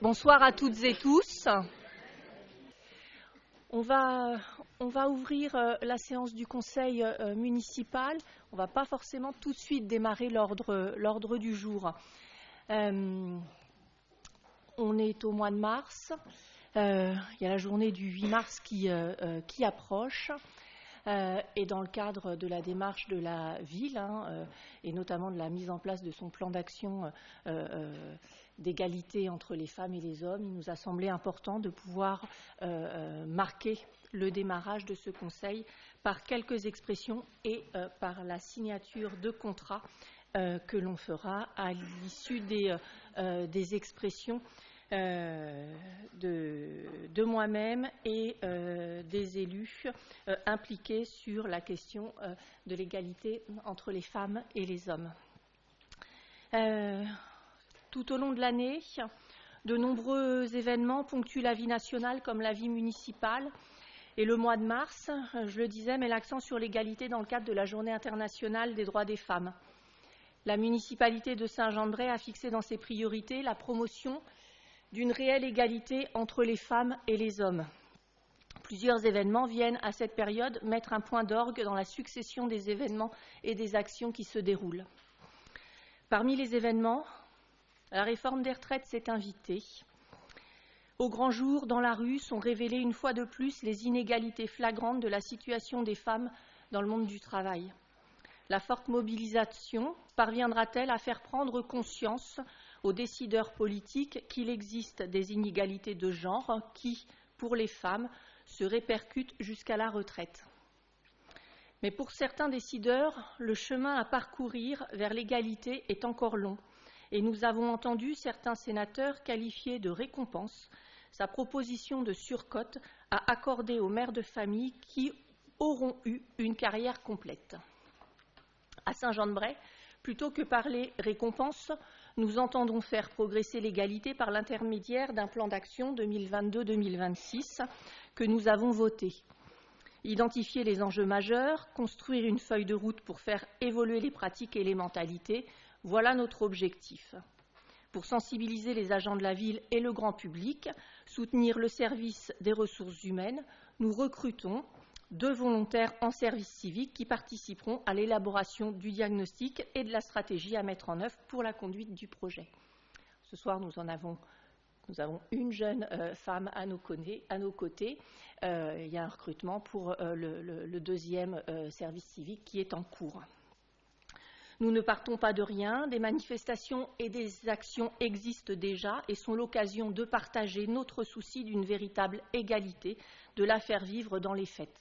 Bonsoir à toutes et tous. On va ouvrir la séance du conseil municipal. On ne va pas forcément tout de suite démarrer l'ordre du jour. On est au mois de mars. Il y a la journée du 8 mars qui approche. Et dans le cadre de la démarche de la ville, et notamment de la mise en place de son plan d'action d'égalité entre les femmes et les hommes, il nous a semblé important de pouvoir marquer le démarrage de ce conseil par quelques expressions et par la signature de contrats que l'on fera à l'issue des expressions de moi-même et des élus impliqués sur la question de l'égalité entre les femmes et les hommes. Tout au long de l'année, de nombreux événements ponctuent la vie nationale comme la vie municipale. Et le mois de mars, je le disais, met l'accent sur l'égalité dans le cadre de la Journée internationale des droits des femmes. La municipalité de Saint-Jean-de-Bray a fixé dans ses priorités la promotion d'une réelle égalité entre les femmes et les hommes. Plusieurs événements viennent à cette période mettre un point d'orgue dans la succession des événements et des actions qui se déroulent. Parmi les événements, la réforme des retraites s'est invitée. Au grand jour, dans la rue, sont révélées une fois de plus les inégalités flagrantes de la situation des femmes dans le monde du travail. La forte mobilisation parviendra-t-elle à faire prendre conscience aux décideurs politiques qu'il existe des inégalités de genre qui, pour les femmes, se répercutent jusqu'à la retraite? Mais pour certains décideurs, le chemin à parcourir vers l'égalité est encore long. Et nous avons entendu certains sénateurs qualifier de récompense sa proposition de surcote à accorder aux mères de famille qui auront eu une carrière complète. À Saint-Jean-de-Bray, plutôt que parler récompense, nous entendons faire progresser l'égalité par l'intermédiaire d'un plan d'action 2022-2026 que nous avons voté. Identifier les enjeux majeurs, construire une feuille de route pour faire évoluer les pratiques et les mentalités, voilà notre objectif. Pour sensibiliser les agents de la ville et le grand public, soutenir le service des ressources humaines, nous recrutons 2 volontaires en service civique qui participeront à l'élaboration du diagnostic et de la stratégie à mettre en œuvre pour la conduite du projet. Ce soir, nous avons une jeune femme à nos côtés. Il y a un recrutement pour le 2e service civique qui est en cours. Nous ne partons pas de rien, des manifestations et des actions existent déjà et sont l'occasion de partager notre souci d'une véritable égalité, de la faire vivre dans les faits.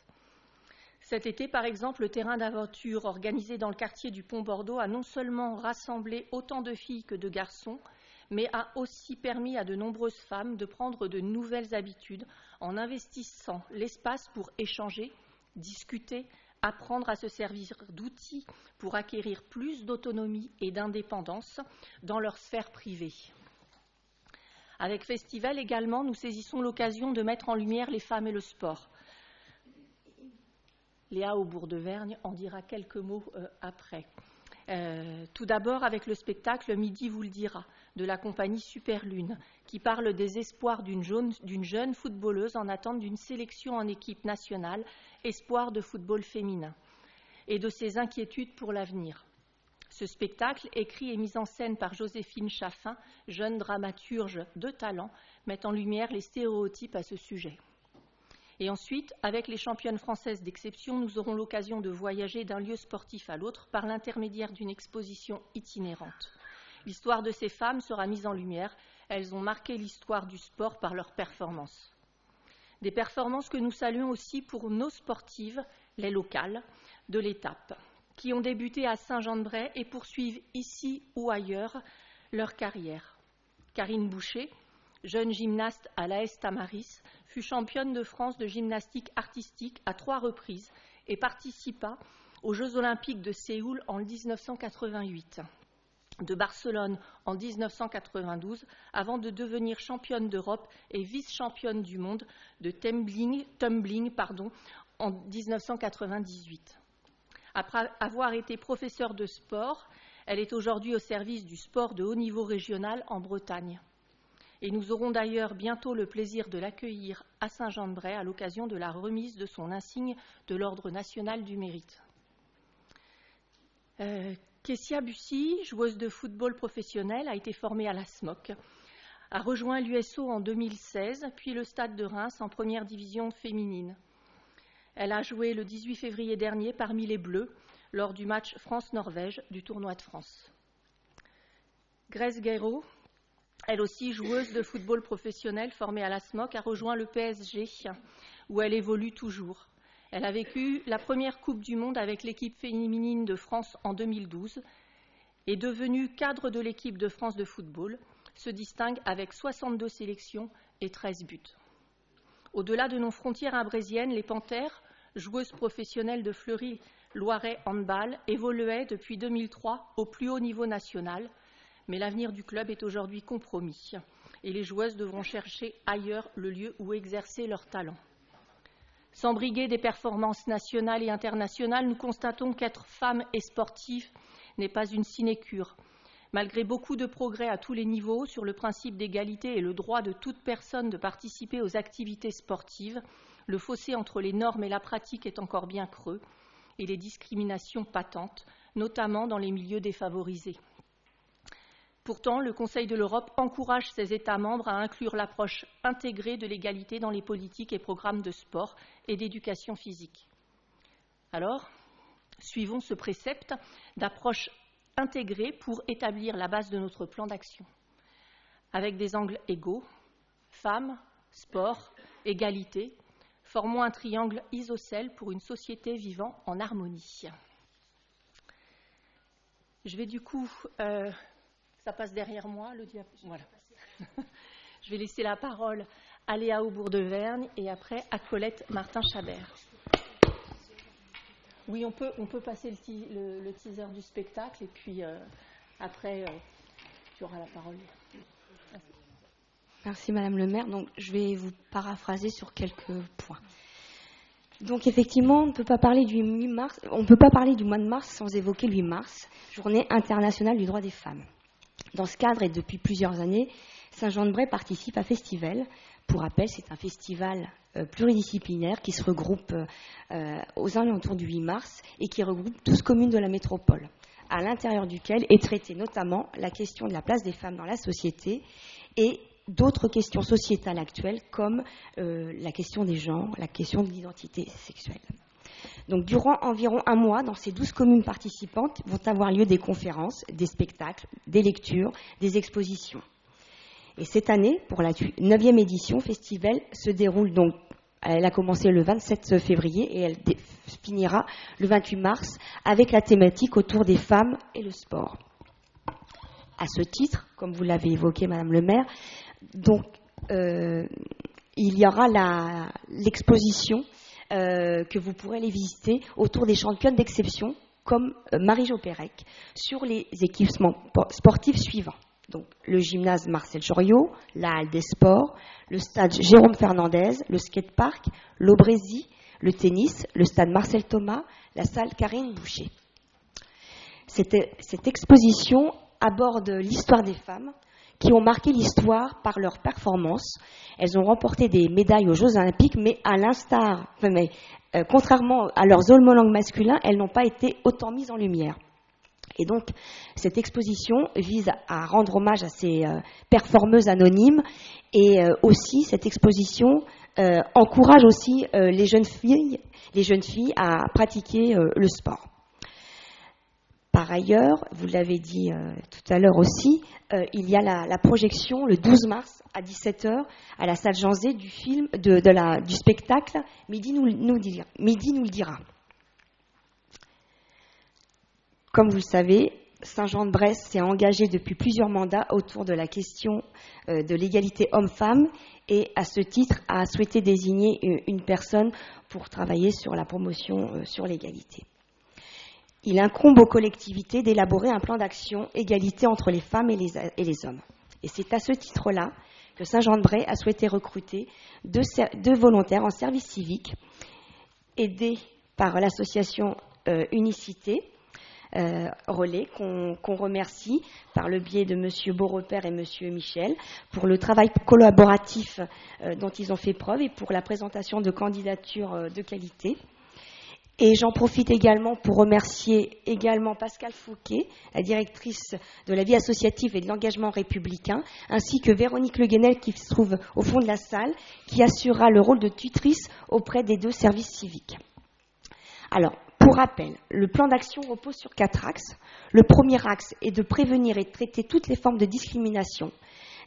Cet été, par exemple, le terrain d'aventure organisé dans le quartier du Pont-Bordeaux a non seulement rassemblé autant de filles que de garçons, mais a aussi permis à de nombreuses femmes de prendre de nouvelles habitudes en investissant l'espace pour échanger, discuter, apprendre à se servir d'outils pour acquérir plus d'autonomie et d'indépendance dans leur sphère privée. Avec Festival également, nous saisissons l'occasion de mettre en lumière les femmes et le sport. Léa Aubourg-de-Vergne en dira quelques mots après. Tout d'abord avec le spectacle Midi vous le dira de la compagnie Superlune qui parle des espoirs d'une jeune footballeuse en attente d'une sélection en équipe nationale, espoir de football féminin, et de ses inquiétudes pour l'avenir. Ce spectacle, écrit et mis en scène par Joséphine Chaffin, jeune dramaturge de talent, met en lumière les stéréotypes à ce sujet. Et ensuite, avec les championnes françaises d'exception, nous aurons l'occasion de voyager d'un lieu sportif à l'autre par l'intermédiaire d'une exposition itinérante. L'histoire de ces femmes sera mise en lumière. Elles ont marqué l'histoire du sport par leurs performances. Des performances que nous saluons aussi pour nos sportives, les locales, de l'étape, qui ont débuté à Saint-Jean-de-Bray et poursuivent ici ou ailleurs leur carrière. Karine Boucher, jeune gymnaste à l'AS Tamaris, fut championne de France de gymnastique artistique à 3 reprises et participa aux Jeux olympiques de Séoul en 1988, de Barcelone en 1992, avant de devenir championne d'Europe et vice-championne du monde de tumbling en 1998. Après avoir été professeure de sport, elle est aujourd'hui au service du sport de haut niveau régional en Bretagne. Et nous aurons d'ailleurs bientôt le plaisir de l'accueillir à Saint-Jean-de-Bray à l'occasion de la remise de son insigne de l'Ordre national du mérite. Kessia Bussy, joueuse de football professionnelle, a été formée à la SMOC, a rejoint l'USO en 2016, puis le Stade de Reims en première division féminine. Elle a joué le 18 février dernier parmi les Bleus lors du match France-Norvège du tournoi de France. Grace Guerreau, elle aussi joueuse de football professionnel formée à la SMOC, a rejoint le PSG où elle évolue toujours. Elle a vécu la première Coupe du Monde avec l'équipe féminine de France en 2012 et devenue cadre de l'équipe de France de football, se distingue avec 62 sélections et 13 buts. Au-delà de nos frontières imbrésiennes, les Panthères, joueuses professionnelles de Fleury-Loiret Handball, évoluaient depuis 2003 au plus haut niveau national, mais l'avenir du club est aujourd'hui compromis et les joueuses devront chercher ailleurs le lieu où exercer leur talent. Sans briguer des performances nationales et internationales, nous constatons qu'être femme et sportive n'est pas une sinécure. Malgré beaucoup de progrès à tous les niveaux sur le principe d'égalité et le droit de toute personne de participer aux activités sportives, le fossé entre les normes et la pratique est encore bien creux et les discriminations patentes, notamment dans les milieux défavorisés. Pourtant, le Conseil de l'Europe encourage ses États membres à inclure l'approche intégrée de l'égalité dans les politiques et programmes de sport et d'éducation physique. Alors, suivons ce précepte d'approche intégrée pour établir la base de notre plan d'action. Avec des angles égaux, femmes, sport, égalité, formons un triangle isocèle pour une société vivant en harmonie. Je vais du coup... Ça passe derrière moi, le diapositive. Voilà. Je vais laisser la parole à Léa Aubourg-de-Vergne et après à Colette Martin-Chabert. Oui, on peut passer le teaser du spectacle et puis après, tu auras la parole. Merci Madame le maire. Donc, je vais vous paraphraser sur quelques points. Donc effectivement, on ne peut pas parler du 8 mars, on ne peut pas parler du mois de mars sans évoquer le 8 mars, Journée internationale du droit des femmes. Dans ce cadre et depuis plusieurs années, Saint-Jean-de-Bray participe à Festival. Pour rappel, c'est un festival pluridisciplinaire qui se regroupe aux alentours du 8 mars et qui regroupe 12 communes de la métropole, à l'intérieur duquel est traitée notamment la question de la place des femmes dans la société et d'autres questions sociétales actuelles comme la question des genres, la question de l'identité sexuelle. Donc, durant environ un mois, dans ces 12 communes participantes, vont avoir lieu des conférences, des spectacles, des lectures, des expositions. Et cette année, pour la 9e édition, Festival se déroule donc, elle a commencé le 27 février et elle finira le 28 mars avec la thématique autour des femmes et le sport. À ce titre, comme vous l'avez évoqué, Madame le maire, donc, il y aura l'exposition que vous pourrez aller visiter autour des championnes d'exception comme Marie-Jo Pérec sur les équipements sportifs suivants. Donc, le gymnase Marcel Joriot, la halle des sports, le stade Jérôme Fernandez, le skatepark, l'Aubrésie, le tennis, le stade Marcel Thomas, la salle Karine Boucher. Cette exposition aborde l'histoire des femmes qui ont marqué l'histoire par leurs performances. Elles ont remporté des médailles aux Jeux Olympiques, mais contrairement à leurs homologues masculins, elles n'ont pas été autant mises en lumière. Et donc, cette exposition vise à rendre hommage à ces performeuses anonymes et aussi, cette exposition encourage aussi les jeunes filles à pratiquer le sport. Par ailleurs, vous l'avez dit tout à l'heure aussi, il y a la projection le 12 mars à 17h à la salle Jean Zay du spectacle Midi nous le dira. Comme vous le savez, Saint-Jean-de-Bray s'est engagé depuis plusieurs mandats autour de la question de l'égalité homme-femme et à ce titre a souhaité désigner une personne pour travailler sur la promotion sur l'égalité. Il incombe aux collectivités d'élaborer un plan d'action égalité entre les femmes et les hommes. Et c'est à ce titre-là que Saint-Jean-de-Bray a souhaité recruter deux volontaires en service civique, aidés par l'association Unicité, Relais, qu'on remercie par le biais de M. Beaurepaire et M. Michel pour le travail collaboratif dont ils ont fait preuve et pour la présentation de candidatures de qualité. Et j'en profite également pour remercier également Pascal Fouquet, la directrice de la vie associative et de l'engagement républicain, ainsi que Véronique Le Guenel qui se trouve au fond de la salle, qui assurera le rôle de tutrice auprès des 2 services civiques. Alors, pour rappel, le plan d'action repose sur 4 axes. Le premier axe est de prévenir et de traiter toutes les formes de discrimination,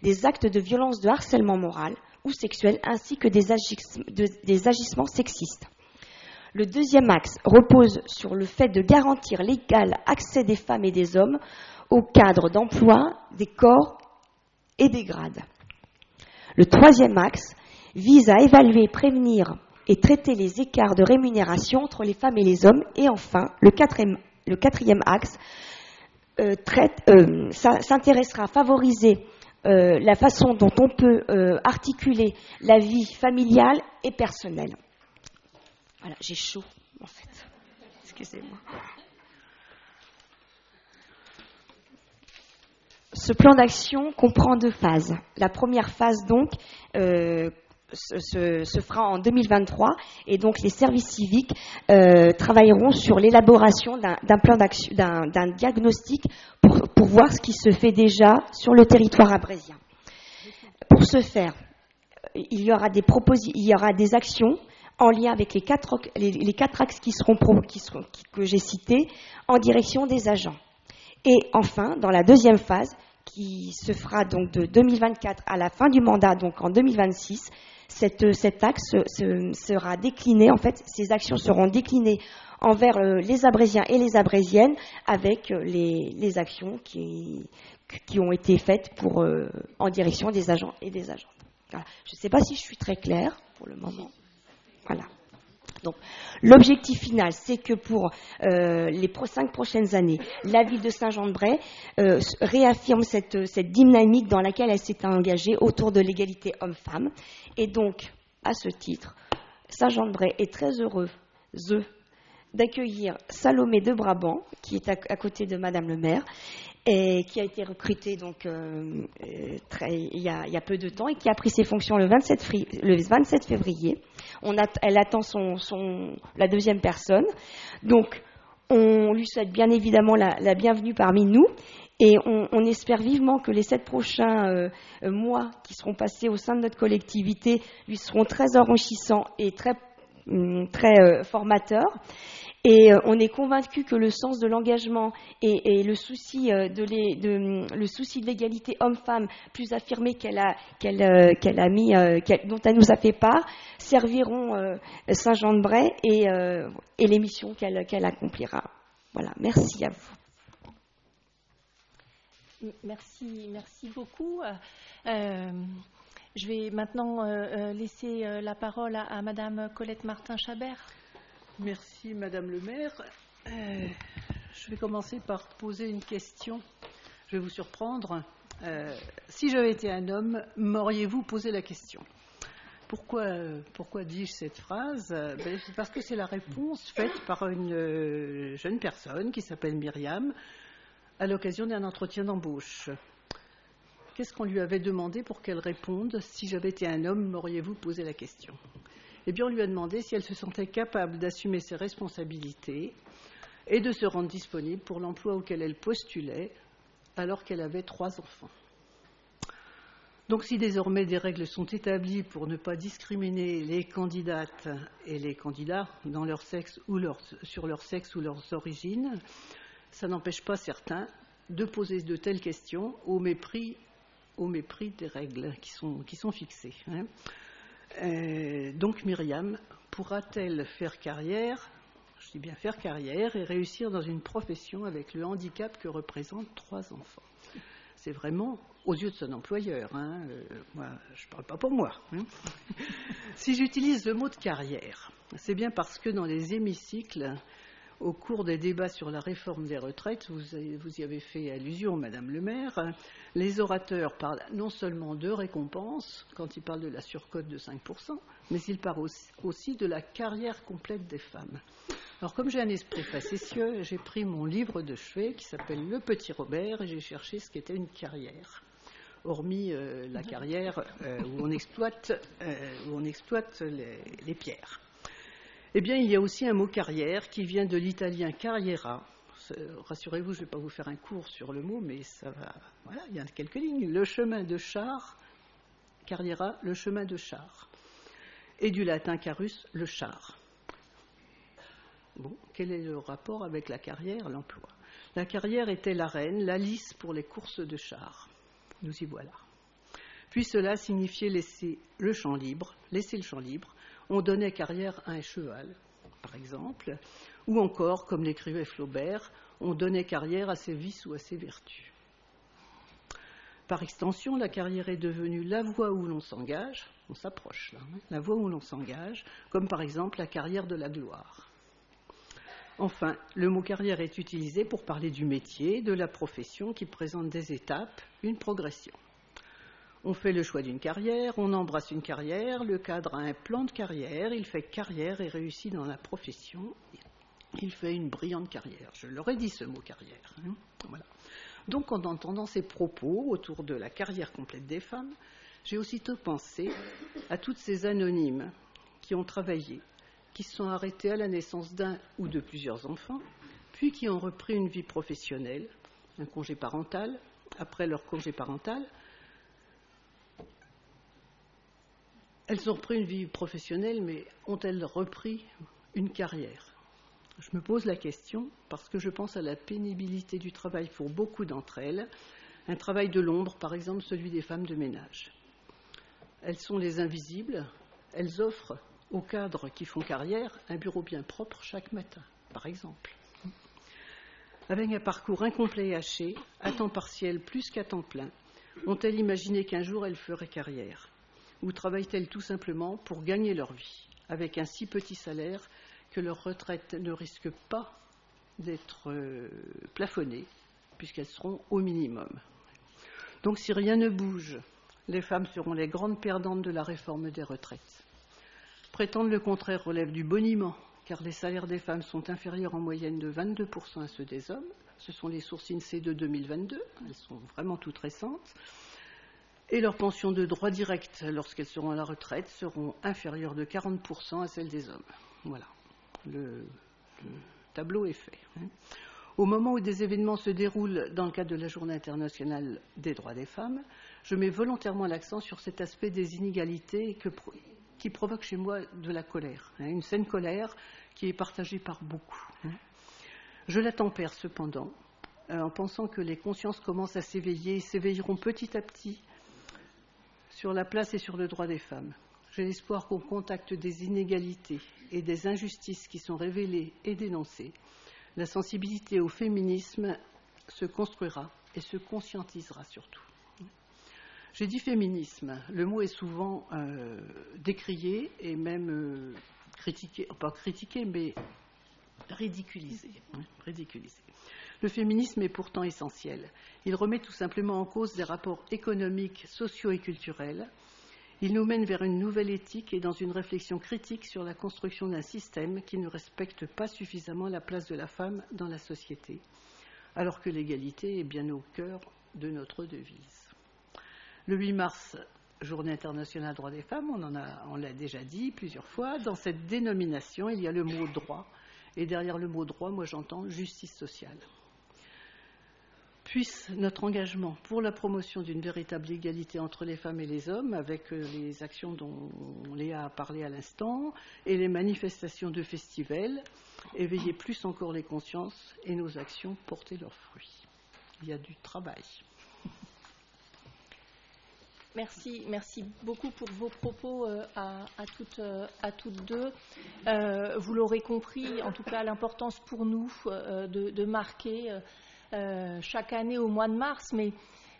des actes de violence, de harcèlement moral ou sexuel, ainsi que des agissements sexistes. Le deuxième axe repose sur le fait de garantir l'égal accès des femmes et des hommes aux cadres d'emploi, des corps et des grades. Le troisième axe vise à évaluer, prévenir et traiter les écarts de rémunération entre les femmes et les hommes. Et enfin, le quatrième axe s'intéressera à favoriser la façon dont on peut articuler la vie familiale et personnelle. Voilà, j'ai chaud, en fait. Excusez-moi. Ce plan d'action comprend 2 phases. La première phase, donc, se fera en 2023, et donc les services civiques travailleront sur l'élaboration d'un plan d'action, d'un diagnostic pour voir ce qui se fait déjà sur le territoire abrésien. Pour ce faire, il y aura des actions en lien avec les 4 axes que j'ai cités, en direction des agents. Et enfin, dans la deuxième phase, qui se fera donc de 2024 à la fin du mandat, donc en 2026, cet axe sera décliné, en fait, ces actions seront déclinées envers les Abrésiens et les Abrésiennes avec les actions qui ont été faites en direction des agents et des agentes. Voilà. Je ne sais pas si je suis très claire pour le moment. Voilà. Donc, l'objectif final, c'est que pour les 5 prochaines années, la ville de Saint-Jean-de-Bray réaffirme cette dynamique dans laquelle elle s'est engagée autour de l'égalité homme-femme. Et donc, à ce titre, Saint-Jean-de-Bray est très heureux d'accueillir Salomé de Brabant, qui est à côté de Madame le maire, et qui a été recrutée donc, il y a peu de temps et qui a pris ses fonctions le 27 février. Elle attend la deuxième personne. Donc, on lui souhaite bien évidemment la bienvenue parmi nous et on espère vivement que les 7 prochains mois qui seront passés au sein de notre collectivité lui seront très enrichissants et très formateurs. Et on est convaincu que le sens de l'engagement et le souci de l'égalité homme-femme plus affirmé dont elle nous a fait part, serviront Saint-Jean-de-Bray et les missions qu'elle accomplira. Voilà, merci à vous. Merci beaucoup. Je vais maintenant laisser la parole à Madame Colette Martin-Chabert. Merci Madame le maire. Je vais commencer par poser une question. Je vais vous surprendre. Si j'avais été un homme, m'auriez-vous posé la question ? Pourquoi dis-je cette phrase ? C'est parce que c'est la réponse faite par une jeune personne qui s'appelle Myriam à l'occasion d'un entretien d'embauche. Qu'est-ce qu'on lui avait demandé pour qu'elle réponde ? Si j'avais été un homme, m'auriez-vous posé la question ? Eh bien, on lui a demandé si elle se sentait capable d'assumer ses responsabilités et de se rendre disponible pour l'emploi auquel elle postulait alors qu'elle avait 3 enfants. Donc, si désormais des règles sont établies pour ne pas discriminer les candidates et les candidats dans leur sexe sur leur sexe ou leurs origines, ça n'empêche pas certains de poser de telles questions au mépris des règles qui sont fixées. Donc Myriam pourra-t-elle faire carrière, je dis bien faire carrière, et réussir dans une profession avec le handicap que représentent 3 enfants ? C'est vraiment aux yeux de son employeur. Moi, je ne parle pas pour moi. Si j'utilise le mot de carrière, c'est bien parce que dans les hémicycles, au cours des débats sur la réforme des retraites, vous y avez fait allusion, Madame le maire, les orateurs parlent non seulement de récompenses, quand ils parlent de la surcote de 5%, mais ils parlent aussi de la carrière complète des femmes. Alors, comme j'ai un esprit facétieux, j'ai pris mon livre de chevet qui s'appelle Le Petit Robert et j'ai cherché ce qu'était une carrière, hormis la carrière où on exploite les pierres. Eh bien, il y a aussi un mot carrière qui vient de l'italien carriera. Rassurez-vous, je ne vais pas vous faire un cours sur le mot, mais ça va. Voilà, il y a quelques lignes. Le chemin de char, carriera, le chemin de char. Et du latin carus, le char. Bon, quel est le rapport avec la carrière, l'emploi? La carrière était l'arène, la lice pour les courses de chars. Nous y voilà. Puis cela signifiait laisser le champ libre. On donnait carrière à un cheval, par exemple, ou encore, comme l'écrivait Flaubert, on donnait carrière à ses vices ou à ses vertus. Par extension, la carrière est devenue la voie où l'on s'engage, on s'approche là, la voie où l'on s'engage, comme par exemple la carrière de la gloire. Enfin, le mot carrière est utilisé pour parler du métier, de la profession qui présente des étapes, une progression. On fait le choix d'une carrière, on embrasse une carrière, le cadre a un plan de carrière, il fait carrière et réussit dans la profession, il fait une brillante carrière. Je leur ai dit ce mot carrière. Voilà. Donc en entendant ces propos autour de la carrière complète des femmes, j'ai aussitôt pensé à toutes ces anonymes qui ont travaillé, qui se sont arrêtés à la naissance d'un ou de plusieurs enfants, puis qui ont repris une vie professionnelle, un congé parental, après leur congé parental. Elles ont repris une vie professionnelle, mais ont-elles repris une carrière? Je me pose la question parce que je pense à la pénibilité du travail pour beaucoup d'entre elles, un travail de l'ombre, par exemple celui des femmes de ménage. Elles sont les invisibles, elles offrent aux cadres qui font carrière un bureau bien propre chaque matin, par exemple. Avec un parcours incomplet et haché, à temps partiel plus qu'à temps plein, ont-elles imaginé qu'un jour elles feraient carrière? Ou travaillent-elles tout simplement pour gagner leur vie, avec un si petit salaire que leur retraite ne risque pas d'être plafonnée, puisqu'elles seront au minimum. Donc si rien ne bouge, les femmes seront les grandes perdantes de la réforme des retraites. Prétendre le contraire relève du boniment, car les salaires des femmes sont inférieurs en moyenne de 22% à ceux des hommes. Ce sont les sources INSEE de 2022, elles sont vraiment toutes récentes. Et leurs pensions de droit direct, lorsqu'elles seront à la retraite, seront inférieures de 40% à celles des hommes. Voilà, le tableau est fait. Au moment où des événements se déroulent dans le cadre de la Journée internationale des droits des femmes, je mets volontairement l'accent sur cet aspect des inégalités qui provoque chez moi de la colère, une saine colère qui est partagée par beaucoup. Je la tempère cependant, en pensant que les consciences commencent à s'éveiller et s'éveilleront petit à petit sur la place et sur le droit des femmes. J'ai l'espoir qu'au contact des inégalités et des injustices qui sont révélées et dénoncées, la sensibilité au féminisme se construira et se conscientisera surtout. J'ai dit féminisme, le mot est souvent décrié et même critiqué, pas critiqué, mais ridiculisé. Le féminisme est pourtant essentiel. Il remet tout simplement en cause des rapports économiques, sociaux et culturels. Il nous mène vers une nouvelle éthique et dans une réflexion critique sur la construction d'un système qui ne respecte pas suffisamment la place de la femme dans la société, alors que l'égalité est bien au cœur de notre devise. Le 8 mars, Journée internationale droits des femmes, on l'a déjà dit plusieurs fois. Dans cette dénomination, il y a le mot droit. Et derrière le mot droit, moi j'entends justice sociale. Puisse notre engagement pour la promotion d'une véritable égalité entre les femmes et les hommes, avec les actions dont Léa a parlé à l'instant, et les manifestations de festivals, éveiller plus encore les consciences et nos actions porter leurs fruits. Il y a du travail. Merci beaucoup pour vos propos à toutes deux. Vous l'aurez compris, en tout cas l'importance pour nous de marquer chaque année au mois de mars, mais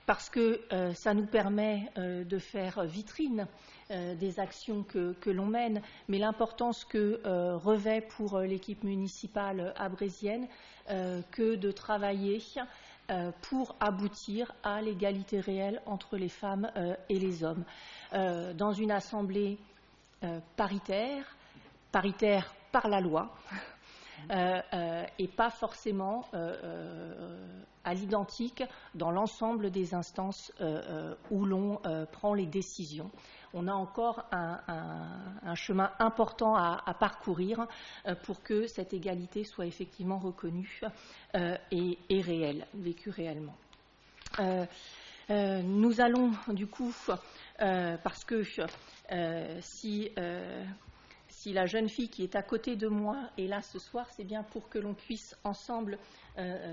parce que ça nous permet de faire vitrine des actions que l'on mène, mais l'importance que revêt pour l'équipe municipale abrésienne que de travailler pour aboutir à l'égalité réelle entre les femmes et les hommes. Dans une assemblée paritaire par la loi, et pas forcément à l'identique dans l'ensemble des instances où l'on prend les décisions. On a encore un chemin important à parcourir pour que cette égalité soit effectivement reconnue et réelle, vécue réellement. Nous allons du coup, parce que si la jeune fille qui est à côté de moi est là ce soir, c'est bien pour que l'on puisse ensemble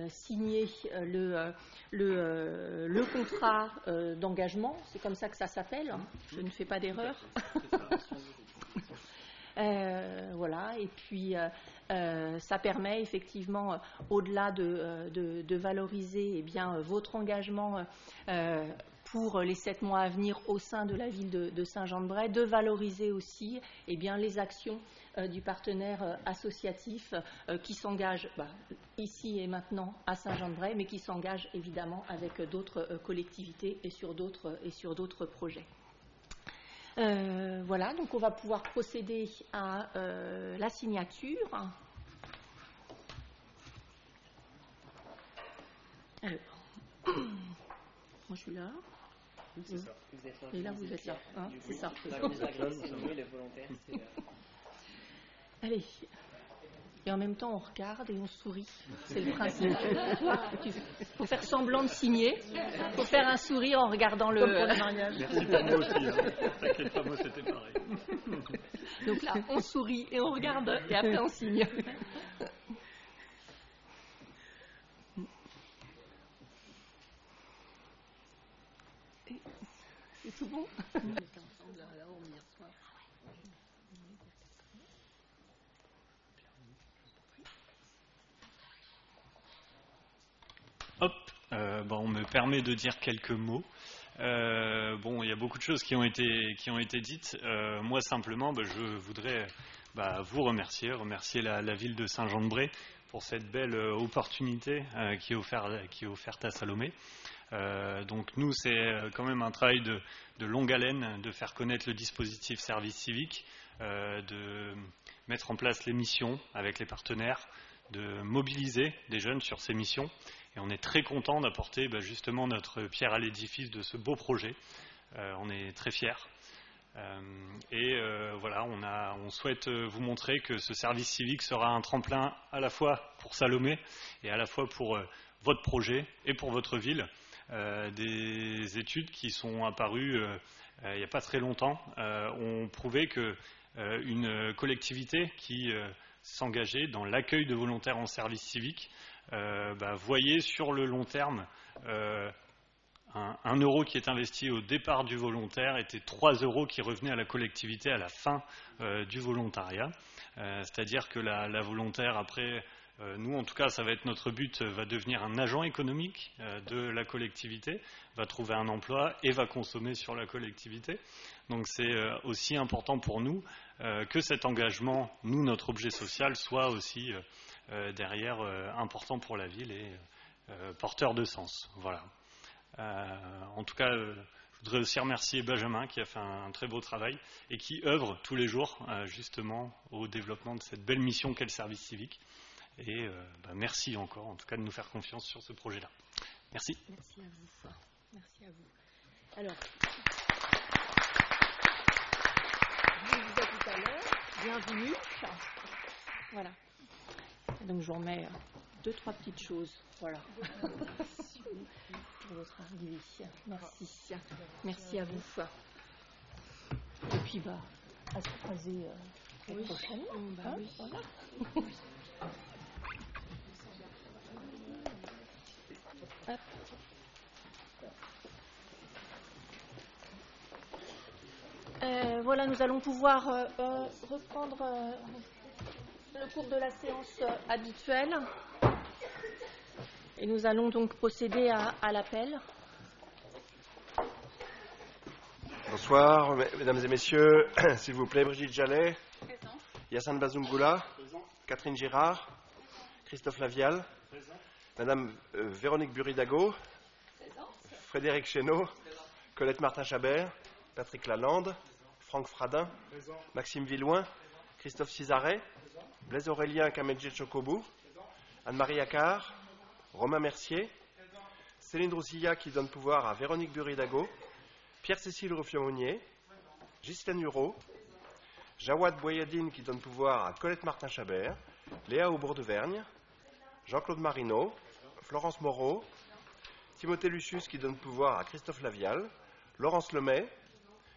signer le contrat d'engagement. C'est comme ça que ça s'appelle. Je ne fais pas d'erreur. Voilà. Et puis, ça permet effectivement, au-delà de valoriser eh bien, votre engagement pour les 7 mois à venir au sein de la ville de Saint-Jean-de-Bray, de valoriser aussi eh bien, les actions du partenaire associatif qui s'engage ici et maintenant à Saint-Jean-de-Bray, mais qui s'engage évidemment avec d'autres collectivités et sur d'autres projets. Voilà, donc on va pouvoir procéder à la signature. Alors, moi je suis là. C'est ça. Vous êtes là. Et là vous êtes là, hein, c'est ça. Là, vous avez signé, le volontaire, c'est... Allez. Et en même temps, on regarde et on sourit. C'est le principe. Il faut faire semblant de signer. Il faut faire un sourire en regardant le mariage. Merci pour moi aussi. Hein. T'inquiète pas, moi c'était pareil. Donc là, on sourit et on regarde et après on signe. C'est tout bon? Hop, on me permet de dire quelques mots. Il y a beaucoup de choses qui ont été dites. Moi, simplement, je voudrais vous remercier la ville de Saint-Jean-de-Bray pour cette belle opportunité qui est offerte à Salomé. Donc nous, c'est quand même un travail de longue haleine de faire connaître le dispositif service civique, de mettre en place les missions avec les partenaires, de mobiliser des jeunes sur ces missions. Et on est très content d'apporter justement notre pierre à l'édifice de ce beau projet. On est très fiers. On souhaite vous montrer que ce service civique sera un tremplin à la fois pour Salomé et à la fois pour votre projet et pour votre ville. Des études qui sont apparues il n'y a pas très longtemps ont prouvé qu'une collectivité qui s'engageait dans l'accueil de volontaires en service civique voyait sur le long terme un euro qui est investi au départ du volontaire était 3 euros qui revenaient à la collectivité à la fin du volontariat. C'est-à-dire que la volontaire, après, nous en tout cas, ça va être notre but, va devenir un agent économique de la collectivité, va trouver un emploi et va consommer sur la collectivité. Donc c'est aussi important pour nous que cet engagement, nous, notre objet social, soit aussi derrière important pour la ville et porteur de sens. Voilà. En tout cas, je voudrais aussi remercier Benjamin qui a fait un très beau travail et qui œuvre tous les jours justement au développement de cette belle mission qu'est le service civique. Et merci encore, en tout cas, de nous faire confiance sur ce projet-là. Merci. Merci à vous. Merci à vous. Alors, je vous disais tout à l'heure, bienvenue. Voilà. Donc, je vous remets 2-3 petites choses. Voilà. Pour votre arrivée. Merci. Merci à vous. Et puis, à se croiser la prochaine. Oui. Voilà. Voilà, nous allons pouvoir reprendre le cours de la séance habituelle. Et nous allons donc procéder à l'appel. Bonsoir, mesdames et messieurs. S'il vous plaît, Brigitte Jallet. Présent. Yassine Bazumgoula. Présent. Catherine Girard. Christophe Lavial. Présent. Madame Véronique Buridago. Présent. Frédéric Chéneau. Présent. Colette Martin-Chabert. Patrick Lalande. Franck Fradin. Présent. Maxime Villouin. Présent. Christophe Cizaret, Blaise Aurélien Kamedje Chokobou, Anne-Marie Accard, Romain Mercier, Céline Droussilla qui donne pouvoir à Véronique Buridago, Pierre-Cécile Ruffion-Monnier, Ghislaine Hureau, Jawad Boyadine qui donne pouvoir à Colette Martin-Chabert, Léa Aubourg-de-Vergne, Jean-Claude Marino, Florence Moreau, Timothée Lucius qui donne pouvoir à Christophe Lavial, Laurence Lemay,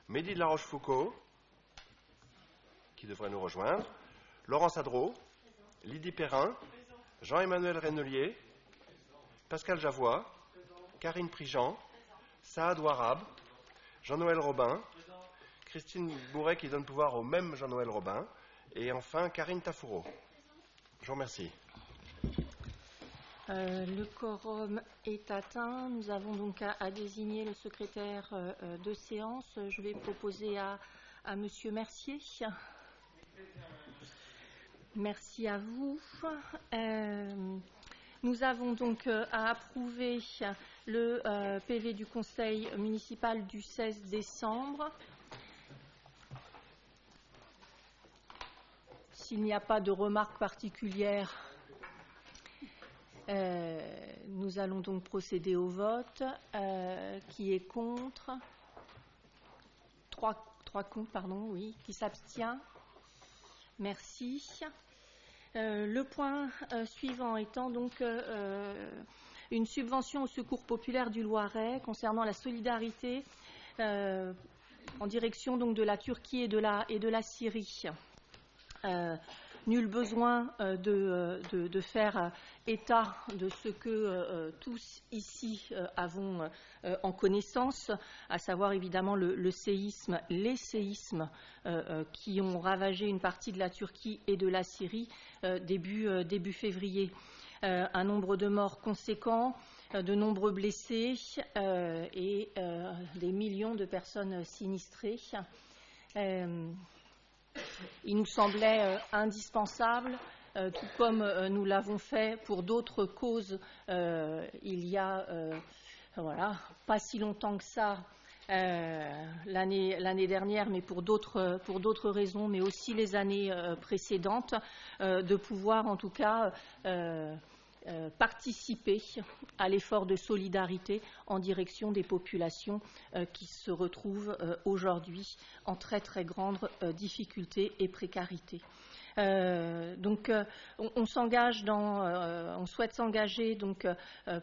Mehdi de la Rochefoucauld, qui devrait nous rejoindre, Laurence Adreau, Lydie Perrin, Jean-Emmanuel Rennelier, Pascal Javois, Karine Prigent, Saad Ouarab, Jean-Noël Robin, Christine Bourret qui donne pouvoir au même Jean-Noël Robin, et enfin Karine Tafoureau. Je vous remercie. Le quorum est atteint. Nous avons donc à désigner le secrétaire de séance. Je vais proposer à Monsieur Mercier. Merci à vous. Nous avons donc à approuver le PV du Conseil municipal du 16 décembre. S'il n'y a pas de remarques particulières, nous allons donc procéder au vote. Qui est contre? Trois contre, pardon, oui. Qui s'abstient? Merci. Le point suivant étant donc une subvention au Secours populaire du Loiret concernant la solidarité en direction donc de la Turquie et de la Syrie. Nul besoin de faire état de ce que tous ici avons en connaissance, à savoir évidemment les séismes qui ont ravagé une partie de la Turquie et de la Syrie début février. Un nombre de morts conséquents, de nombreux blessés et des millions de personnes sinistrées. Il nous semblait indispensable, tout comme nous l'avons fait pour d'autres causes il y a pas si longtemps que ça, l'année dernière, mais pour d'autres raisons, mais aussi les années précédentes, de pouvoir en tout cas participer à l'effort de solidarité en direction des populations qui se retrouvent aujourd'hui en très très grande difficulté et précarité. Donc, on souhaite s'engager donc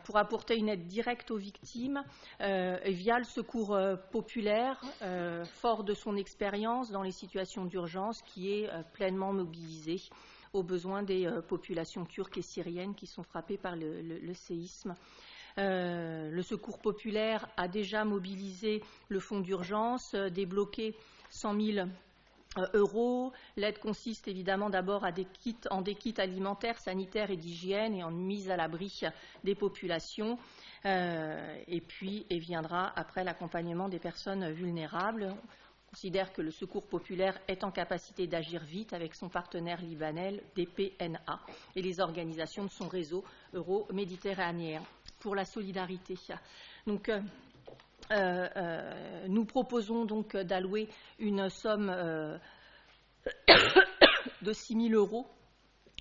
pour apporter une aide directe aux victimes via le secours populaire, fort de son expérience dans les situations d'urgence, qui est pleinement mobilisé aux besoins des populations turques et syriennes qui sont frappées par le séisme. Le Secours populaire a déjà mobilisé le fonds d'urgence, débloqué 100 000 euros. L'aide consiste évidemment d'abord en des kits alimentaires, sanitaires et d'hygiène et en mise à l'abri des populations. Et puis viendra après l'accompagnement des personnes vulnérables. On considère que le Secours populaire est en capacité d'agir vite avec son partenaire libanais, DPNA, et les organisations de son réseau euro-méditerranéen pour la solidarité. Donc, nous proposons donc d'allouer une somme de 6 000 euros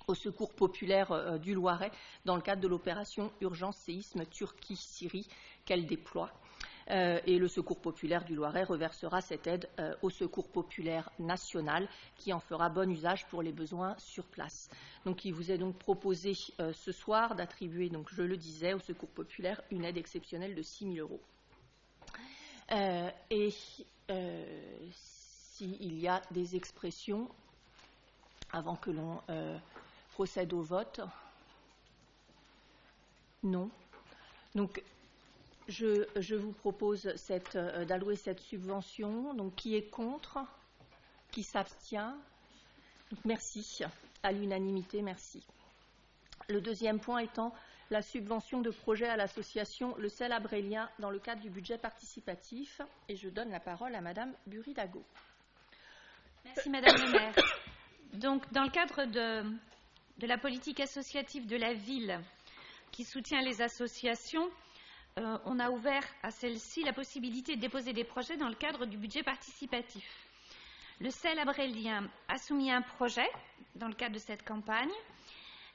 au Secours populaire du Loiret dans le cadre de l'opération Urgence Séisme Turquie-Syrie qu'elle déploie. Et le Secours populaire du Loiret reversera cette aide au Secours populaire national qui en fera bon usage pour les besoins sur place. Donc, il vous est donc proposé ce soir d'attribuer, donc, je le disais, au Secours populaire une aide exceptionnelle de 6 000 euros. S'il y a des expressions avant que l'on procède au vote, non. Donc, je vous propose d'allouer cette subvention. Donc, qui est contre? Qui s'abstient? Merci. À l'unanimité, merci. Le deuxième point étant la subvention de projet à l'association Le Sel Abrélien dans le cadre du budget participatif. Et je donne la parole à Madame Buridago. Merci Madame le maire. Donc, dans le cadre de la politique associative de la ville qui soutient les associations, on a ouvert à celle-ci la possibilité de déposer des projets dans le cadre du budget participatif. le CEL Abrélien a soumis un projet dans le cadre de cette campagne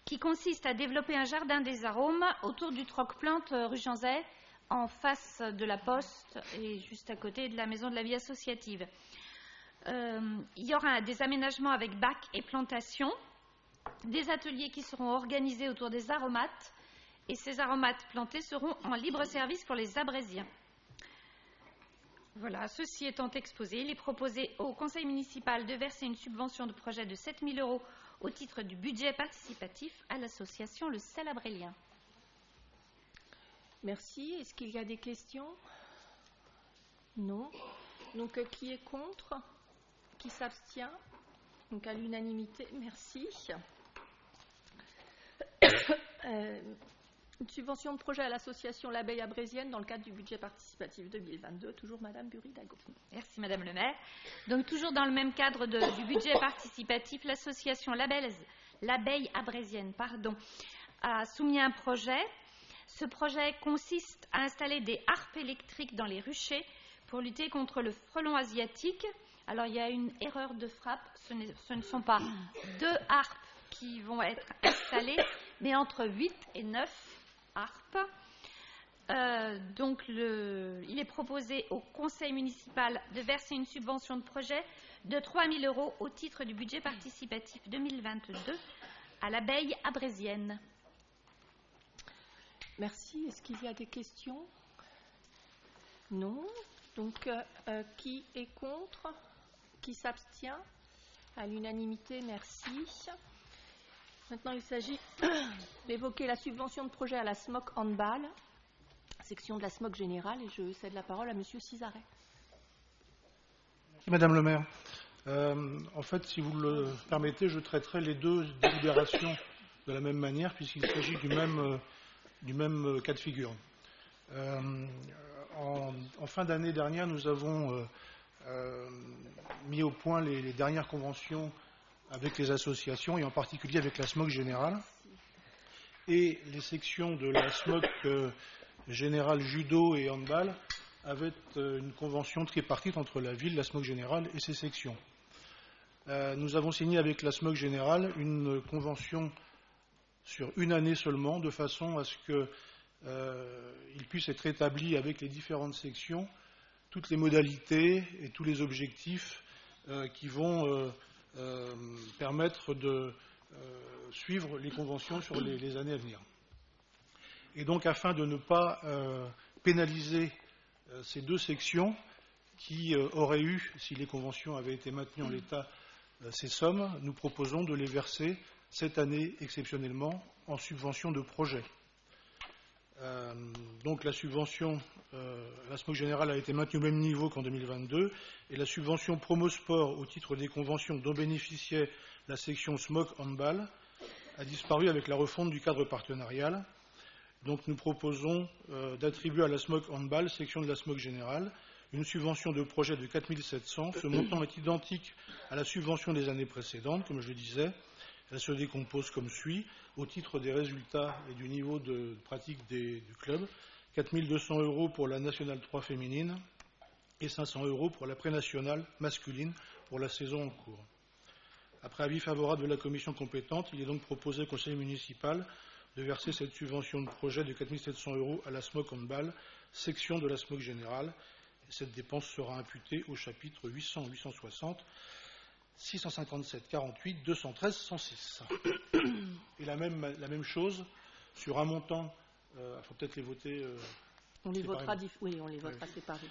qui consiste à développer un jardin des arômes autour du troc-plante rue Jean-Zay, en face de la Poste et juste à côté de la Maison de la Vie associative. Il y aura des aménagements avec bacs et plantations, des ateliers qui seront organisés autour des aromates, et ces aromates plantés seront en libre service pour les Abrésiens. Voilà, ceci étant exposé, il est proposé au conseil municipal de verser une subvention de projet de 7 000 € au titre du budget participatif à l'association Le CEL Abrélien. Merci. Est-ce qu'il y a des questions? Non. Donc, qui est contre? Qui s'abstient? Donc, à l'unanimité, merci. Une subvention de projet à l'association L'Abeille Abrésienne dans le cadre du budget participatif 2022. Toujours Madame Bury-Dago. Merci Madame le maire. Donc, toujours dans le même cadre du budget participatif, l'association L'Abeille Abrésienne a soumis un projet. Ce projet consiste à installer des harpes électriques dans les ruchers pour lutter contre le frelon asiatique. Alors, il y a une erreur de frappe. Ce ne sont pas 2 harpes qui vont être installées, mais entre 8 et 9 harpes. Il est proposé au conseil municipal de verser une subvention de projet de 3 000 € au titre du budget participatif 2022 à l'Abeille Abrésienne. Merci. Est-ce qu'il y a des questions? Non. Donc, qui est contre? Qui s'abstient? À l'unanimité, merci. Maintenant, il s'agit d'évoquer la subvention de projet à la SMOC Handball, section de la SMOC générale, et je cède la parole à Monsieur Cizaret. Merci Madame le maire. En fait, si vous le permettez, je traiterai les 2 délibérations de la même manière, puisqu'il s'agit du même cas de figure. En fin d'année dernière, nous avons mis au point les dernières conventions avec les associations, et en particulier avec la SMOC générale. Et les sections de la SMOC générale judo et handball avaient une convention tripartite entre la ville, la SMOC générale et ses sections. Nous avons signé avec la SMOC générale une convention sur une année seulement, de façon à ce qu'il puisse être établi avec les différentes sections toutes les modalités et tous les objectifs qui vont permettre de suivre les conventions sur les années à venir. Et donc, afin de ne pas pénaliser ces 2 sections qui auraient eu, si les conventions avaient été maintenues en l'état, ces sommes, nous proposons de les verser cette année exceptionnellement en subvention de projet. Donc la subvention, la SMOC générale a été maintenue au même niveau qu'en 2022, et la subvention Promosport au titre des conventions dont bénéficiait la section SMOC Handball a disparu avec la refonte du cadre partenarial. Donc nous proposons d'attribuer à la SMOC Handball, section de la SMOC générale, une subvention de projet de 4 700. Ce montant est identique à la subvention des années précédentes, comme je le disais. Elle se décompose comme suit, au titre des résultats et du niveau de pratique du club, 4 200 € pour la nationale 3 féminine et 500 € pour la prénationale masculine pour la saison en cours. Après avis favorable de la commission compétente, il est donc proposé au conseil municipal de verser cette subvention de projet de 4 700 € à la SMOC Handball, section de la SMOC générale. Cette dépense sera imputée au chapitre 800 860 657 48 213 106. Et la même chose sur un montant, il faut peut-être les voter. On les votera, oui, on les votera séparés.